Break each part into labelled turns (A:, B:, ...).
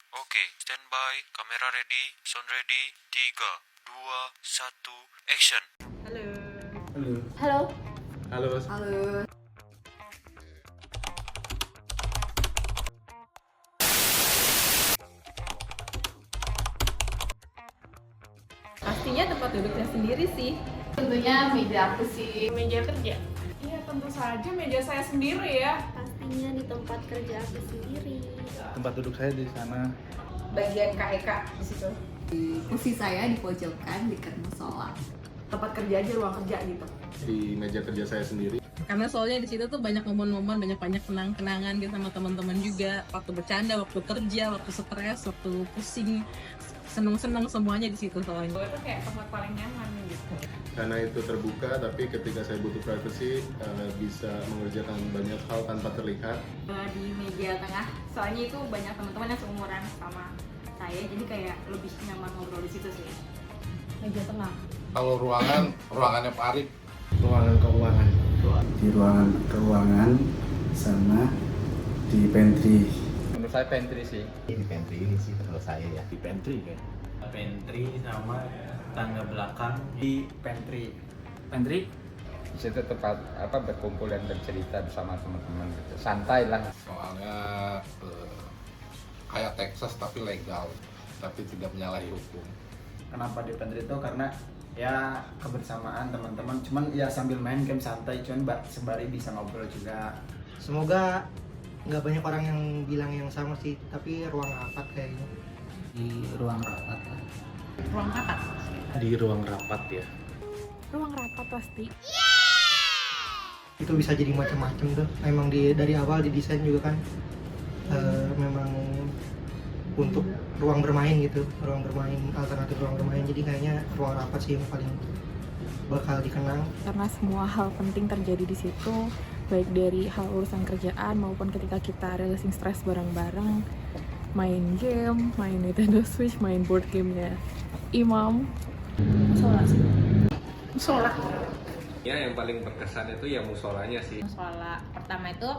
A: Oke, standby, kamera ready, sound ready, 3, 2, 1, action.
B: Halo.
C: Halo.
D: Halo.
C: Halo.
D: Halo.
B: Pastinya tempat duduknya sendiri sih.
D: Tentunya meja aku sih.
B: Meja kerja. Iya, tentu saja meja saya sendiri ya.
E: Pastinya di tempat kerja aku sendiri.
C: Tempat duduk saya di sana.
B: Bagian KEK di situ.
D: Kursi saya di pojokan dekat musola.
B: Tempat kerja aja, ruang kerja gitu.
C: Di meja kerja saya sendiri.
F: Karena soalnya di situ tuh banyak momen-momen, banyak kenangan gitu sama teman-teman juga. Waktu bercanda, waktu kerja, waktu stres, waktu pusing, seneng-seneng semuanya di situ soalnya.
B: Itu kayak tempat paling nyaman gitu.
C: Karena itu terbuka, tapi ketika saya butuh privacy bisa mengerjakan banyak hal tanpa terlihat.
D: Di meja tengah, soalnya itu banyak teman-teman yang seumuran sama saya, jadi kayak lebih nyaman ngobrol di situ sih.
B: Meja tengah.
G: Kalau ruangannya Pak Arif.
H: Ruangan keuangan. Di ruangan keuangan sama di pantry.
I: Menurut saya pantry sih.
G: Di pantry ini sih kalau saya ya.
I: Di pantry kan.
J: Pantry sama tangga belakang di pantry.
I: Pantry di situ tempat berkumpul dan bercerita bersama teman-teman gitu. Santai lah.
G: Soalnya kayak Texas tapi legal, tapi tidak menyalahi hukum.
J: Kenapa di pantry itu? Karena ya kebersamaan teman-teman, cuman ya sambil main game santai, cuman sembari bisa ngobrol juga.
H: Semoga nggak banyak orang yang bilang yang sama sih, tapi ruang rapat kayaknya.
J: Di ruang rapat lah.
D: Ruang rapat.
C: Di ruang rapat ya.
E: Ruang rapat pasti.
H: Itu bisa jadi macam-macam tuh. Memang dari awal didesain juga kan memang untuk ruang bermain gitu, ruang bermain, alternatif ruang bermain. Jadi kayaknya ruang rapat sih yang paling bakal dikenang.
E: Karena semua hal penting terjadi di situ, baik dari hal urusan kerjaan maupun ketika kita releasing stres bareng-bareng, main game, main Nintendo Switch, main board gamenya Imam.
B: Musola sih.
D: Musola.
I: Ya yang paling berkesan itu ya musolanya sih.
D: Musola pertama itu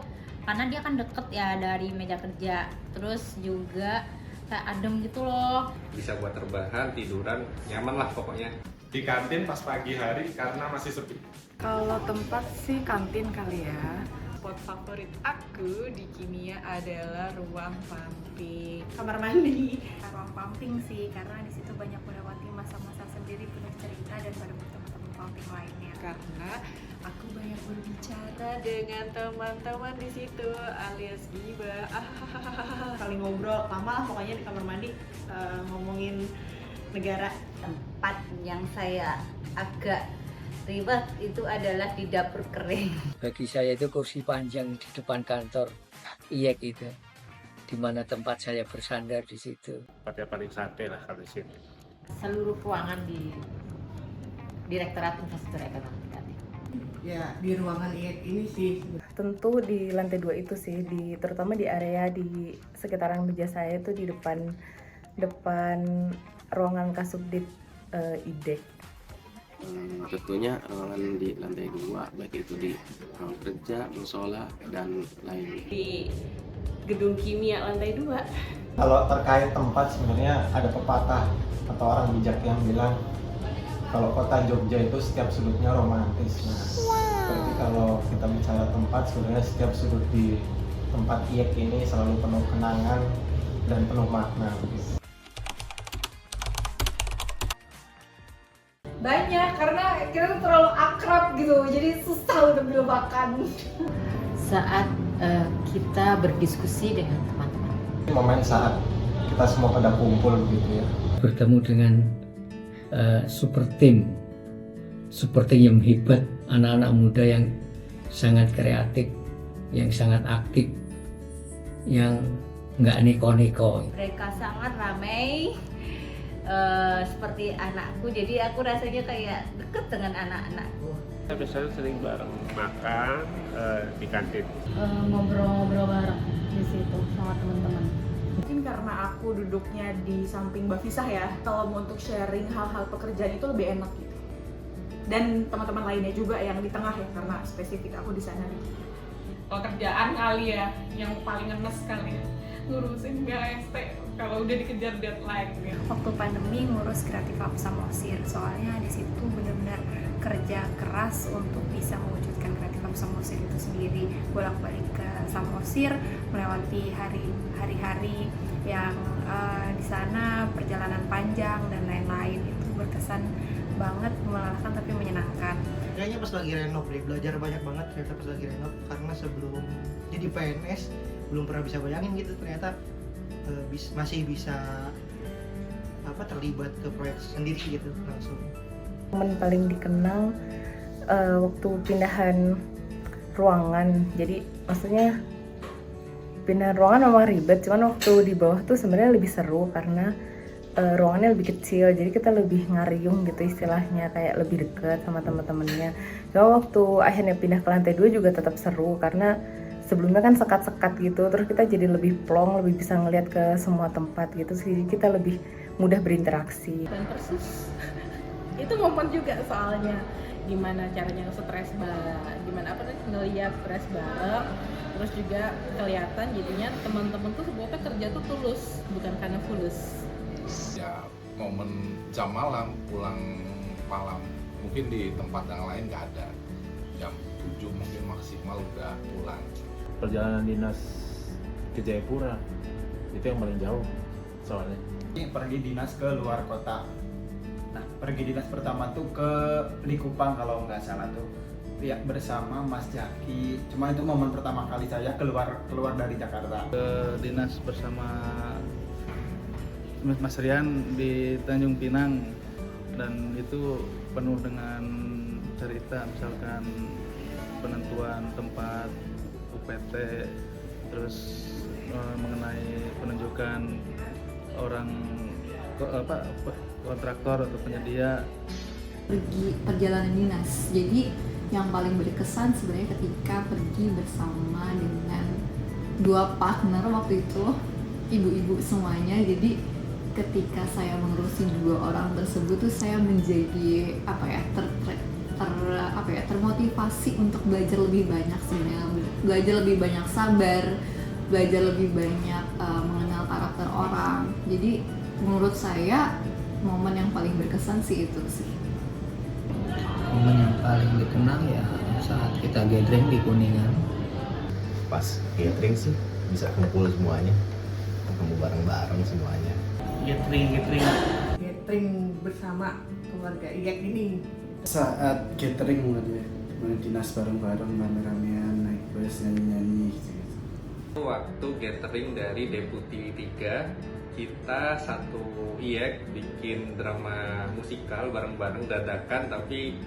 D: karena dia kan deket ya dari meja kerja, terus juga kayak adem gitu loh.
I: Bisa buat rebahan, tiduran, nyaman lah pokoknya.
C: Di kantin pas pagi hari karena masih sepi.
B: Kalau tempat sih kantin kali ya. Spot favorit aku di kimia adalah ruang pumping. Kamar mandi.
E: Ruang pumping sih, karena di situ banyak melewati masa-masa sendiri penuh cerita dan pada teman-teman pumping lainnya.
B: Karena aku banyak berbicara dengan teman-teman di situ alias gibah. Saling ngobrol lama lah pokoknya di kamar mandi, ngomongin negara.
D: Tempat yang saya agak ribet itu adalah di dapur kering.
K: Bagi saya itu kursi panjang di depan kantor IEK itu, di mana tempat saya bersandar di situ.
C: Tempatnya paling santai lah kalau di sini.
D: Seluruh ruangan di Direktorat Infrastruktur Ekonomi Kreatif.
H: Ya di ruangan ini sih.
E: Tentu di lantai 2 itu sih, terutama di area di sekitaran meja saya itu di depan ruangan Kasubdit IDEK.
L: Tentunya ruangan di lantai 2, baik itu di ruang kerja, musola, dan lain.
B: Di gedung kimia lantai 2.
H: Kalau terkait tempat sebenarnya ada pepatah atau orang bijak yang bilang kalau kota Jogja itu setiap sudutnya romantis. Nah, berarti kalau kita bicara tempat, sebenarnya setiap sudut di tempat IEK ini selalu penuh kenangan dan penuh makna begitu.
B: Banyak, karena kita tuh terlalu akrab gitu, jadi susah untuk dilupakan.
D: Saat kita berdiskusi dengan teman-teman.
H: Momen saat kita semua pada kumpul gitu ya.
K: Bertemu dengan super team yang hebat, anak-anak muda yang sangat kreatif, yang sangat aktif, yang nggak niko-niko.
D: Mereka sangat ramai, seperti anakku, jadi aku rasanya kayak deket dengan anak-anakku.
C: Kita biasanya sering bareng makan di kantin.
D: Ngobrol-ngobrol bareng di situ sama teman-teman.
B: Mungkin karena aku duduknya di samping Mbak Fisah ya, kalau mau untuk sharing hal-hal pekerjaan itu lebih enak gitu. Dan teman-teman lainnya juga yang di tengah ya, karena spesifik aku di sana gitu. Kalau kerjaan kali ya, yang paling ngenes kali ya, ngurusin BAST.
E: kalau udah dikejar deadline gitu.
M: Waktu pandemi ngurus Kreatif Hub Samosir, soalnya di situ benar-benar kerja keras untuk bisa mewujudkan Kreatif Hub Samosir itu sendiri, bolak-balik ke Samosir, melewati hari-hari yang di sana perjalanan panjang dan lain-lain. Itu berkesan banget, melelahkan tapi menyenangkan.
N: Kayaknya pas lagi renov deh, belajar banyak banget ternyata pas lagi renov, karena sebelum jadi PNS belum pernah bisa bayangin gitu ternyata masih bisa terlibat ke proyek sendiri gitu langsung.
O: Momen paling dikenang waktu pindahan ruangan. Jadi maksudnya pindahan ruangan memang ribet, cuman waktu di bawah tuh sebenarnya lebih seru karena ruangannya lebih kecil, jadi kita lebih ngariung gitu istilahnya, kayak lebih dekat sama teman-temannya. Kalau waktu akhirnya pindah ke lantai 2 juga tetap seru karena sebelumnya kan sekat-sekat gitu, terus kita jadi lebih plong, lebih bisa ngeliat ke semua tempat gitu sih, kita lebih mudah berinteraksi.
F: Dan persis itu momen juga soalnya gimana caranya nge-stres gimana ngeliat stres bareng, terus juga kelihatan jadinya teman-teman tuh sebetulnya kerja tuh tulus, bukan karena fulus.
G: Ya momen jam malam, pulang malam mungkin di tempat yang lain nggak ada, jam 7 mungkin maksimal udah pulang.
H: Perjalanan dinas ke Jayapura itu yang paling jauh soalnya.
J: Pergi dinas ke luar kota. Nah, pergi dinas pertama tuh ke Likupang kalau nggak salah tuh, ya bersama Mas Jaki. Cuma itu momen pertama kali saya keluar dari Jakarta.
P: Ke dinas bersama Mas Rian di Tanjung Pinang, dan itu penuh dengan cerita, misalkan penentuan tempat UPT, terus mengenai penunjukan orang kontraktor atau penyedia.
Q: Pergi perjalanan dinas, jadi yang paling berkesan sebenarnya ketika pergi bersama dengan 2 partner waktu itu, ibu-ibu semuanya. Jadi ketika saya mengurusi 2 orang tersebut tuh saya menjadi termotivasi untuk belajar lebih banyak sebenarnya, belajar lebih banyak sabar, belajar lebih banyak mengenal karakter orang. Jadi menurut saya momen yang paling berkesan sih itu sih.
K: Momen yang paling dikenang ya saat kita gathering di Kuningan.
R: Pas gathering sih bisa kumpul semuanya, ketemu bareng-bareng semuanya.
S: Gathering bersama keluarga IEK ini.
J: Saat gathering dinas bareng-bareng, rame-ramean, naik bus, nyanyi-nyanyi gitu.
T: Waktu gathering dari Deputi 3, kita satu IEK bikin drama musikal bareng-bareng dadakan tapi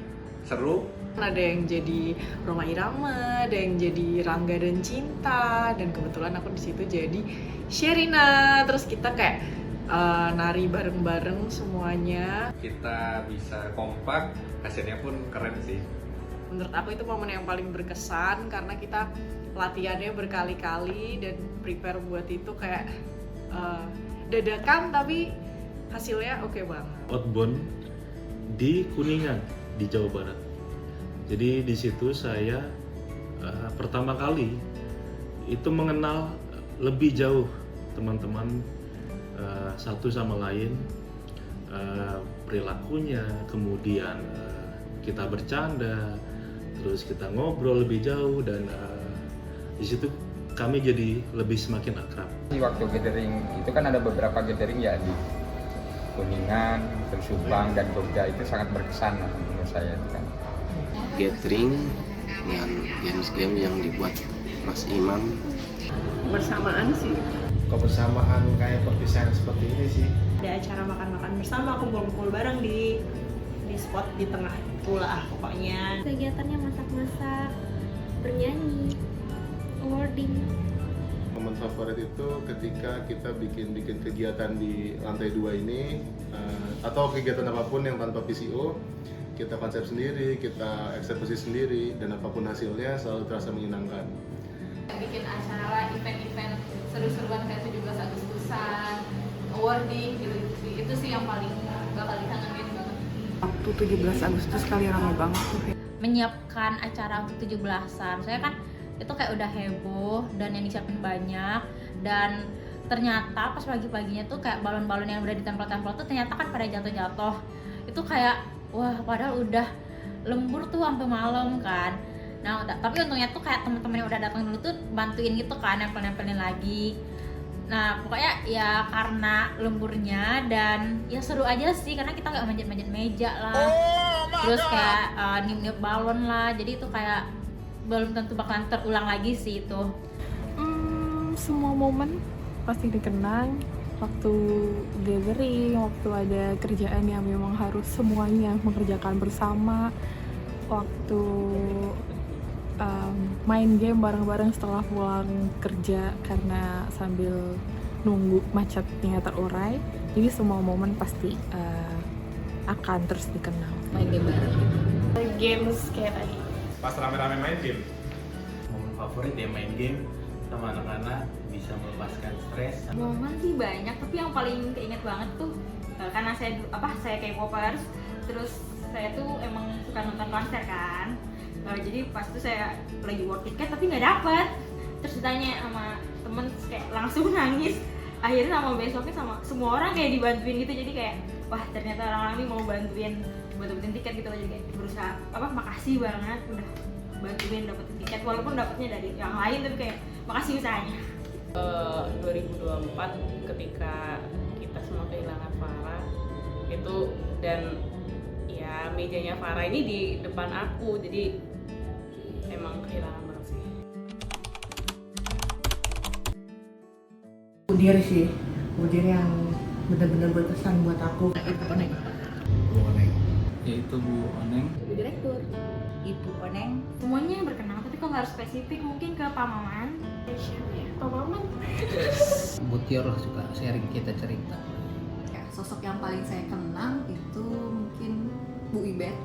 T: seru.
B: Ada yang jadi Roma Irama, ada yang jadi Rangga dan Cinta, dan kebetulan aku di situ jadi Sherina. Terus kita kayak nari bareng-bareng semuanya.
T: Kita bisa kompak, hasilnya pun keren sih.
B: Menurut aku itu momen yang paling berkesan karena kita latihannya berkali-kali dan prepare buat itu kayak dadakan tapi hasilnya oke banget.
U: Outbound di Kuningan di Jawa Barat. Jadi di situ saya pertama kali itu mengenal lebih jauh teman-teman satu sama lain, perilakunya, kemudian kita bercanda, terus kita ngobrol lebih jauh, dan di situ kami jadi lebih semakin akrab.
I: Waktu gathering itu kan ada beberapa gathering ya di Kuningan, terus Subang dan Jogja, itu sangat berkesan menurut saya itu kan.
L: Gathering dengan games-game yang dibuat Mas Imam.
S: Bersamaan sih.
H: Kebersamaan kayak perpisahan seperti ini sih.
B: Ada acara makan-makan bersama, kumpul-kumpul bareng di spot di tengah itulah pokoknya.
V: Kegiatannya masak-masak, bernyanyi, awarding.
C: Momen favorit itu ketika kita bikin kegiatan di lantai 2 ini, atau kegiatan apapun yang tanpa PCO, kita konsep sendiri, kita eksekusi sendiri, dan apapun hasilnya selalu terasa menyenangkan.
D: Bikin acara event-event seru-seruan kayak 17 Agustusan, awarding gitu, itu sih yang paling bakal dikangenin banget.
S: Waktu 17 Agustus kali ramai banget tuh.
W: Menyiapkan acara untuk 17-an, saya kan itu kayak udah heboh dan yang disiapin banyak, dan ternyata pas pagi-paginya tuh kayak balon-balon yang udah ditempel-tempel tuh ternyata kan pada jatuh-jatuh. Itu kayak wah, padahal udah lembur tuh sampai malam kan. Nah, tapi untungnya tuh kayak teman-teman yang udah datang dulu tuh bantuin gitu kan, nempel-nempelin lagi. Nah, pokoknya ya karena lemburnya dan ya seru aja sih karena kita nggak manjat-manjat meja lah. Terus kayak niup-niup balon lah. Jadi itu kayak belum tentu bakalan terulang lagi sih itu.
A: Semua momen pasti dikenang, waktu gathering, waktu ada kerjaan yang memang harus semuanya mengerjakan bersama, waktu main game bareng-bareng setelah pulang kerja karena sambil nunggu macetnya terurai. Jadi semua momen pasti akan terus dikenang.
F: Main game bareng.
B: Games kayak tadi.
E: Pas rame-rame main game. Momen favorit ya main game sama anak-anak, bisa melepaskan stres.
W: Momen sih banyak, tapi yang paling keinget banget tuh karena saya K-popers, terus saya tuh emang suka nonton konser kan. Jadi pas itu saya lagi work tiket tapi nggak dapet, terus ditanya sama temen kayak langsung nangis. Akhirnya sama besoknya sama semua orang kayak dibantuin gitu, jadi kayak wah ternyata orang-orang ini mau bantuin tiket gitu. Jadi kayak berusaha makasih banget udah bantuin dapetin tiket walaupun dapetnya dari yang lain, tapi kayak makasih usahanya.
F: 2024 ketika kita semua kehilangan Farah itu, dan ya mejanya Farah ini di depan aku, jadi emang kehilangan banget sih.
S: Budir sih, Budir yang benar-benar berkesan buat aku.
F: Ibu Oneng.
P: Yaitu Bu Oneng.
W: Ibu Direktur, Ibu Oneng, semuanya berkenal. Tapi kalau harus spesifik mungkin ke Pak Maman. Pak Maman.
K: Butir lah suka sharing kita cerita.
Q: Ya, sosok yang paling saya kenang itu mungkin Bu Ibet.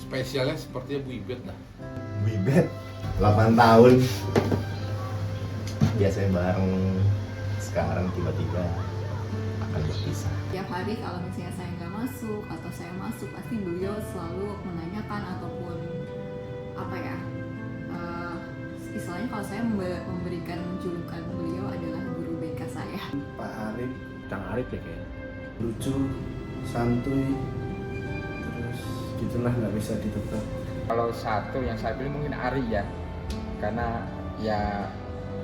G: Spesialnya sepertinya Bu Ibet dah.
R: Bu Ibet 8 tahun biasanya bareng, sekarang tiba-tiba akan berpisah.
Q: Tiap hari kalau misalnya saya nggak masuk atau saya masuk, pasti beliau selalu menanyakan ataupun apa ya, istilahnya kalau saya memberikan julukan beliau adalah guru BK saya.
J: Pak Arif, Kang Arif ya kayaknya, lucu, santuy, terus gitulah, nggak bisa ditebak.
I: Kalau satu yang saya pilih mungkin Ari ya, karena ya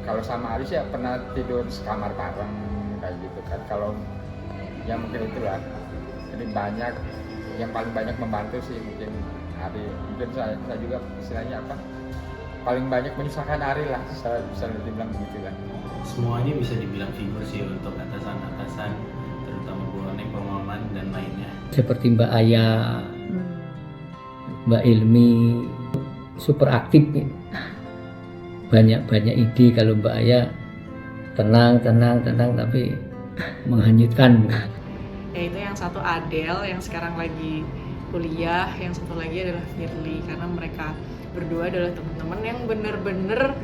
I: kalau sama Ari sih ya pernah tidur sekamar bareng kayak gitu kan. Kalau ya mungkin itulah, jadi banyak yang paling banyak membantu sih mungkin Ari. Mungkin saya juga istilahnya apa, paling banyak menyusahkan Ari lah, saya bisa dibilang begitu lah.
E: Semuanya bisa dibilang figur sih untuk atasan-atasan, terutama Bu Oneng, Pak Maman dan lainnya.
K: Seperti Mbak Aya, Mbak Ilmi, super aktif nih. Banyak ide. Kalau Mbak Aya tenang tapi menghanyutkan.
B: Yaitu yang satu Adele yang sekarang lagi kuliah, yang satu lagi adalah Firly, karena mereka berdua adalah teman-teman yang bener-bener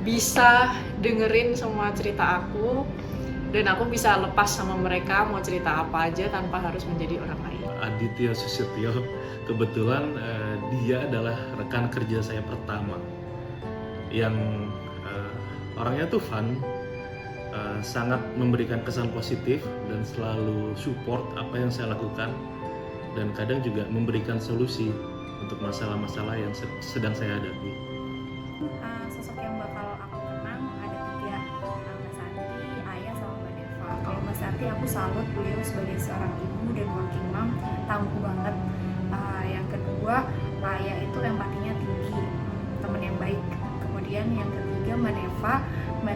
B: bisa dengerin semua cerita aku, dan aku bisa lepas sama mereka mau cerita apa aja tanpa harus menjadi orang lain.
U: Aditya Susetio, kebetulan dia adalah rekan kerja saya pertama yang orangnya tuh fun, sangat memberikan kesan positif dan selalu support apa yang saya lakukan, dan kadang juga memberikan solusi untuk masalah-masalah yang sedang saya hadapi.
M: Sosok yang bakal aku kenang ada 3, Mbak Santi, Ayah, sama Mbak Deva. Kalau Mbak Santi aku salut, beliau sebagai seorang ibu dan working mom tangguh banget. Yang kedua, Mbak Ayah itu empatinya tinggi, teman yang baik. Kemudian yang ketiga Mbak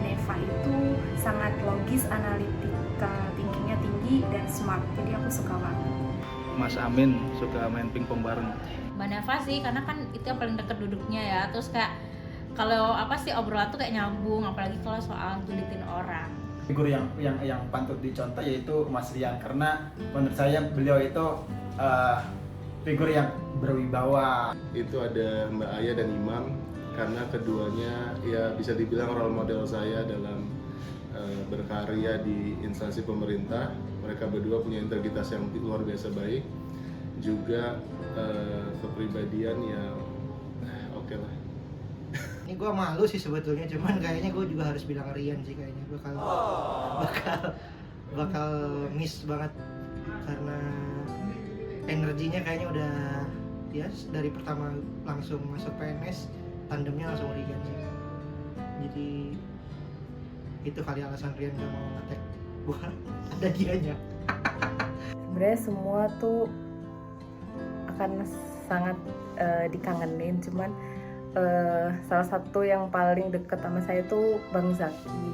M: Neva itu sangat logis, analitika, thinkingnya tinggi dan smart. Jadi aku suka banget.
P: Mas Amin suka main pingpong bareng.
W: Mbak Neva sih, karena kan itu yang paling dekat duduknya ya. Terus kayak kalau apa sih obrolan tuh kayak nyambung, apalagi kalau soal julitin orang.
J: Figur yang patut dicontoh yaitu Mas Rian, karena menurut saya beliau itu figur yang berwibawa.
C: Itu ada Mbak Aya dan Imam, karena keduanya ya bisa dibilang role model saya dalam berkarya di instansi pemerintah. Mereka berdua punya integritas yang luar biasa baik, juga kepribadian yang oke lah.
N: Ini gue malu sih sebetulnya, cuman kayaknya gue juga harus bilang Rian sih, kayaknya bakal miss banget karena energinya kayaknya udah ya dari pertama langsung masuk PNS tandemnya langsung Rian sih. Jadi itu kali alasan Rian gak mau ngetek gue, ada dianya.
O: Sebenarnya semua tuh akan sangat dikangenin, cuman salah satu yang paling deket sama saya tuh Bang Zaki.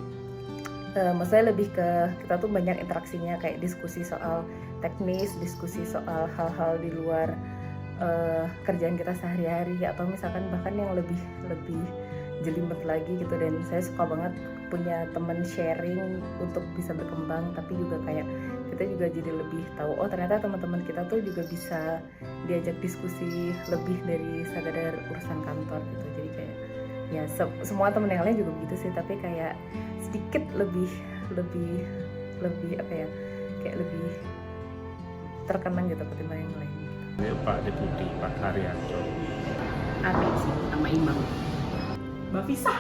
O: Maksudnya lebih ke kita tuh banyak interaksinya, kayak diskusi soal teknis, diskusi soal hal-hal di luar kerjaan kita sehari-hari, atau misalkan bahkan yang lebih jelimet lagi gitu. Dan saya suka banget punya temen sharing untuk bisa berkembang, tapi juga kayak kita juga jadi lebih tahu, oh ternyata teman-teman kita tuh juga bisa diajak diskusi lebih dari sekadar urusan kantor gitu. Jadi kayak ya semua temen yang lain juga begitu sih, tapi kayak sedikit lebih apa ya, kayak lebih terkenang gitu ketimbang yang lain.
T: Pak Deputi Pak Haryanto.
F: Abi sih sama Imam. Mbak Fisa.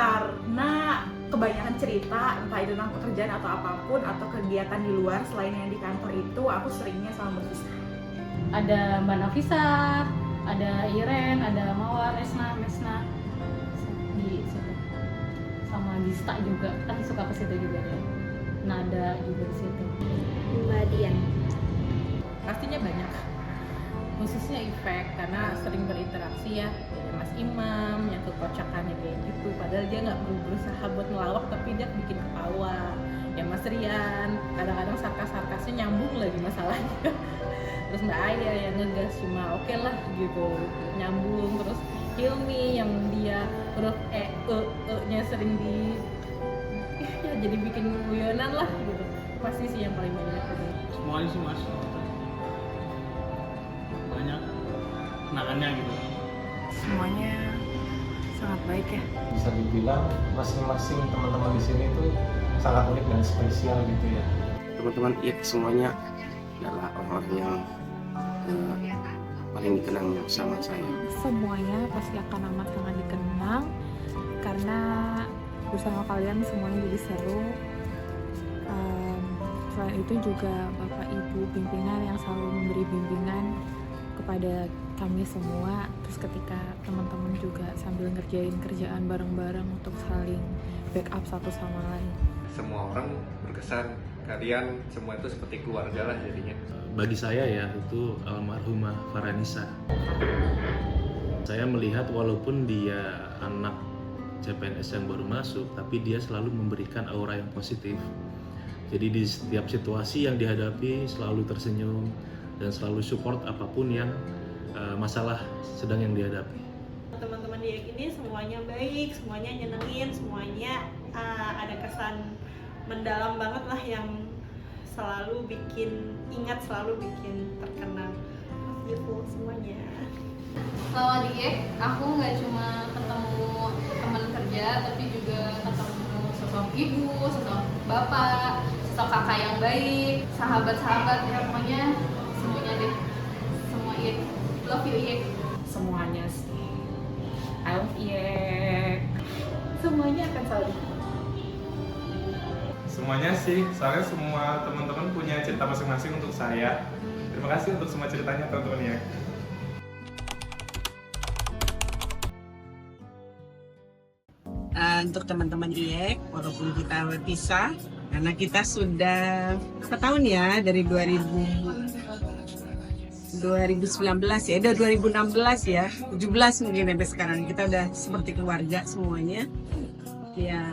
F: karena kebanyakan cerita, entah itu tentang pekerjaan atau apapun, atau kegiatan di luar selain yang di kantor itu, aku seringnya sama Mbak Fisa.
W: Ada Mbak Nafisa, ada Iren, ada Mawar, Mesna di situ. Sama Gista juga, kan suka ke situ juga ya. Nada juga di situ.
V: Mbak Dian.
F: Pastinya banyak, khususnya Efek karena sering berinteraksi ya. Mas Imam yang kekocakannya kayak gitu, padahal dia nggak berusaha buat ngelawak tapi dia bikin ketawa. Ya Mas Rian kadang-kadang sarkas-sarkasnya nyambung lagi masalahnya. Terus Mbak Aya yang ngegas cuma oke lah gitu, nyambung. Terus Hilmi yang dia huruf nya sering ya jadi bikin guyonan lah gitu. Pasti sih yang paling banyak gitu.
P: Semuanya sih Mas, banyak kenangannya gitu.
A: Semuanya sangat baik ya.
H: Bisa dibilang masing-masing teman-teman di sini tuh sangat unik dan spesial gitu ya.
L: Teman-teman IEK semuanya adalah orang-orang yang paling dikenang sama saya.
A: Semuanya pasti akan amat sangat dikenang karena bersama kalian semuanya jadi seru. Selain itu juga Bapak Ibu pimpinan yang selalu memberi bimbingan kepada kami semua. Terus ketika teman-teman juga sambil ngerjain kerjaan bareng-bareng untuk saling backup satu sama lain.
X: Semua orang berkesan, kalian semua itu seperti keluarga lah jadinya.
U: Bagi saya ya itu almarhumah Farhanisa. Saya melihat walaupun dia anak CPNS yang baru masuk, tapi dia selalu memberikan aura yang positif. Jadi di setiap situasi yang dihadapi selalu tersenyum dan selalu support apapun yang masalah sedang yang dihadapi.
B: Teman-teman di IEK ini semuanya baik, semuanya nyenengin, semuanya ada kesan mendalam banget lah yang selalu bikin ingat, selalu bikin terkenang gitu semuanya.
D: Selama di IEK aku nggak cuma ketemu teman kerja, tapi juga ketemu sosok ibu, sosok bapak, sosok kakak yang baik, sahabat-sahabat ya, pokoknya semuanya deh, semua IEK. Love you IEK.
F: Semuanya sih. I love IEK. Semuanya akan selalu.
X: Semuanya sih, soalnya semua teman-teman punya cerita masing-masing untuk saya. Terima kasih untuk semua ceritanya teman-teman IEK.
Y: Untuk teman-teman IEK, walaupun kita berpisah, karena kita sudah setahun ya dari 2019 ya, udah 2016 ya, 17 mungkin sampai sekarang kita udah seperti keluarga semuanya. Ya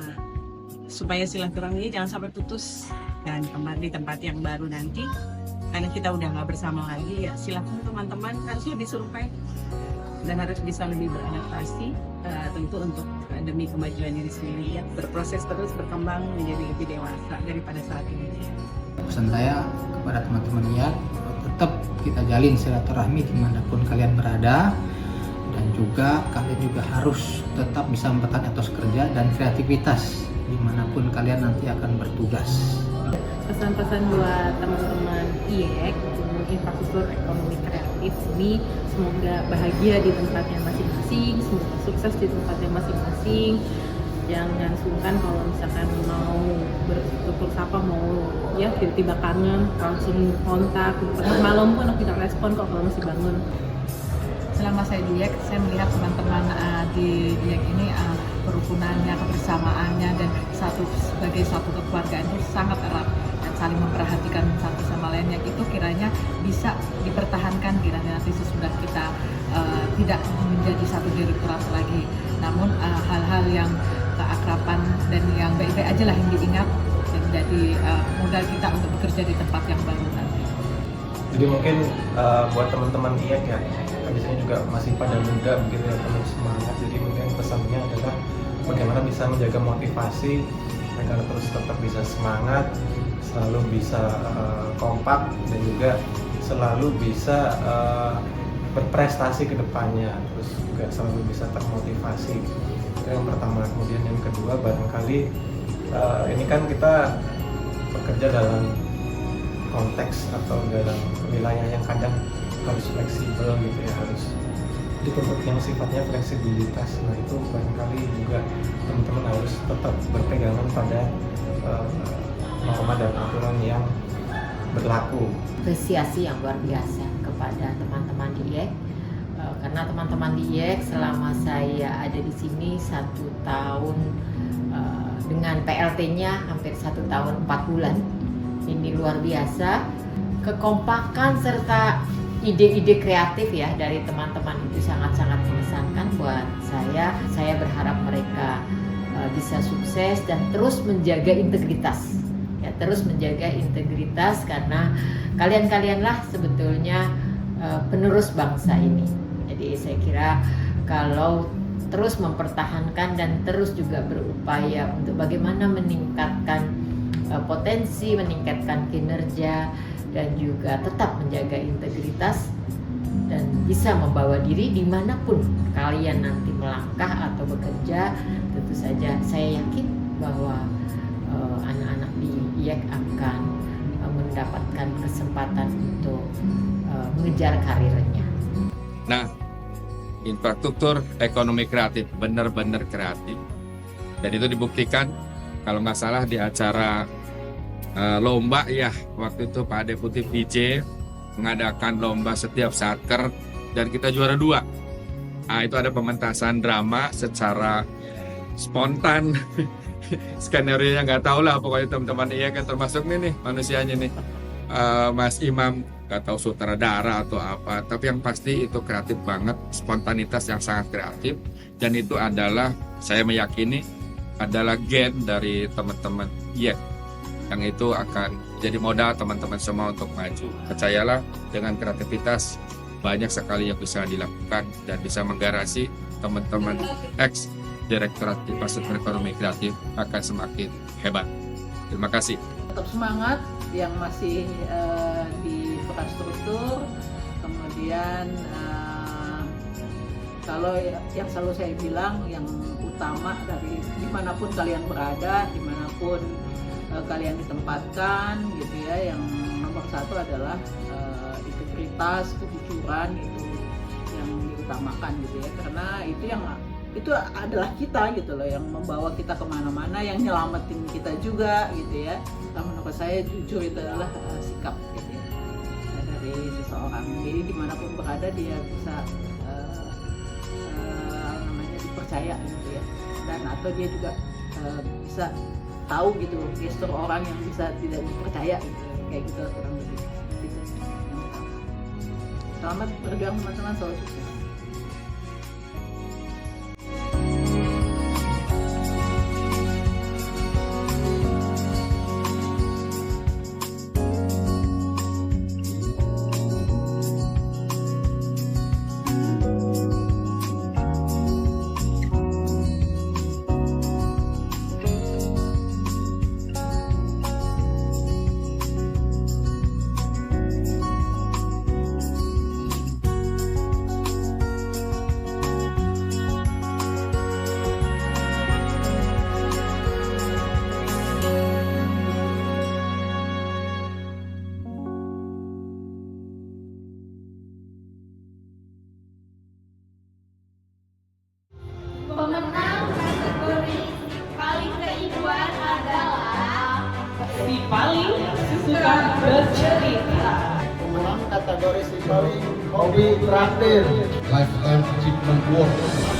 Y: supaya silaturahmi jangan sampai putus dan kembali di tempat yang baru nanti, karena kita udah nggak bersama lagi. Ya silakan teman-teman, harus lebih survei dan harus bisa lebih beradaptasi tentu untuk demi kemajuan diri sendiri ya, berproses terus berkembang menjadi lebih dewasa daripada saat ini.
Z: Pesan saya kepada teman-teman IEK, tetap kita jalin silaturahmi dimanapun kalian berada, dan juga kalian juga harus tetap bisa mempertahankan etos kerja dan kreativitas dimanapun kalian nanti akan bertugas.
F: Pesan-pesan buat teman-teman IEK,
A: infrastruktur ekonomi kreatif ini semoga bahagia di tempatnya masing-masing, semoga sukses di tempatnya masing-masing. Jangan sungkan kalau misalkan mau bertutur sapa, mau ya tiba-tiba kangen, langsung kontak. Tengah malam pun aku tidak respon kok kalau masih bangun.
E: Selama saya di IEK, saya melihat teman-teman di IEK ini kerukunannya, kebersamaannya, dan sebagai satu kekeluargaan itu sangat erat dan saling memperhatikan satu sama lain, yang itu kiranya bisa dipertahankan kiranya nanti sesudah kita tidak menjadi satu direktorat lagi, namun hal-hal yang keakraban dan yang baik-baik aja lah yang diingat dan jadi modal kita untuk bekerja di tempat yang baru nanti.
H: Jadi mungkin buat teman-teman IEK ya, di sini juga masih pada muda begitu ya, penuh semangat. Jadi mungkin pesannya adalah bagaimana bisa menjaga motivasi agar terus tetap bisa semangat, selalu bisa kompak, dan juga selalu bisa berprestasi ke depannya, terus juga selalu bisa termotivasi. Itu yang pertama. Kemudian yang kedua, barangkali ini kan kita bekerja dalam konteks atau dalam wilayah yang kadang harus fleksibel gitu ya, harus dituntut yang sifatnya fleksibilitas. Nah itu barangkali juga teman-teman harus tetap berpegangan pada norma dan aturan yang berlaku.
G: Apresiasi yang luar biasa kepada teman-teman di IEK, karena teman-teman di IEK selama saya ada di sini 1 tahun dengan PLT-nya hampir 1 tahun 4 bulan. Ini luar biasa, kekompakan serta ide-ide kreatif ya dari teman-teman itu sangat-sangat mengesankan buat saya. Saya berharap mereka bisa sukses dan terus menjaga integritas. Ya, terus menjaga integritas karena kalian-kalianlah sebetulnya penerus bangsa ini. Jadi saya kira kalau terus mempertahankan dan terus juga berupaya untuk bagaimana meningkatkan potensi, meningkatkan kinerja, dan juga tetap menjaga integritas dan bisa membawa diri dimanapun kalian nanti melangkah atau bekerja. Tentu saja saya yakin bahwa anak-anak di IEK akan mendapatkan kesempatan untuk mengejar karirnya.
I: Nah, infrastruktur ekonomi kreatif benar-benar kreatif, dan itu dibuktikan kalau nggak salah di acara lomba ya, waktu itu Pak Deputi PJ mengadakan lomba setiap satker dan kita juara 2. Nah, itu ada pementasan drama secara spontan. Skenario-nya nggak tahu lah, pokoknya teman-teman IEK kan termasuk nih manusianya nih, Mas Imam, nggak tahu sutradara atau apa, tapi yang pasti itu kreatif banget, spontanitas yang sangat kreatif, dan itu adalah saya meyakini adalah gen dari teman-teman IEK yang itu akan jadi modal teman-teman semua untuk maju. Percayalah, dengan kreativitas banyak sekali yang bisa dilakukan dan bisa menggarasi teman-teman ex Direktorat Infrastruktur Ekonomi Kreatif akan semakin hebat. Terima kasih.
F: Tetap semangat yang masih di infrastruktur, kemudian kalau yang selalu saya bilang yang utama dari dimanapun kalian berada, dimanapun kalian ditempatkan gitu ya, yang nomor 1 adalah integritas, kejujuran, itu yang diutamakan gitu ya, karena itu adalah kita gitu loh, yang membawa kita kemana-mana, yang nyelamatin kita juga gitu ya. Nah, menurut saya jujur itu adalah sikap gitu ya, dari seseorang. Jadi dimanapun berada dia bisa dipercaya gitu ya, dan atau dia juga bisa tahu gitu gestur orang yang bisa tidak dipercaya gitu, kayak gitu kurang lebih gitu. Selamat berjuang teman-teman, selalu sukses.
Y: si paling suka bercerita.
N: Pemenang kategori si paling hobi traktir.
J: Lifetime Achievement Award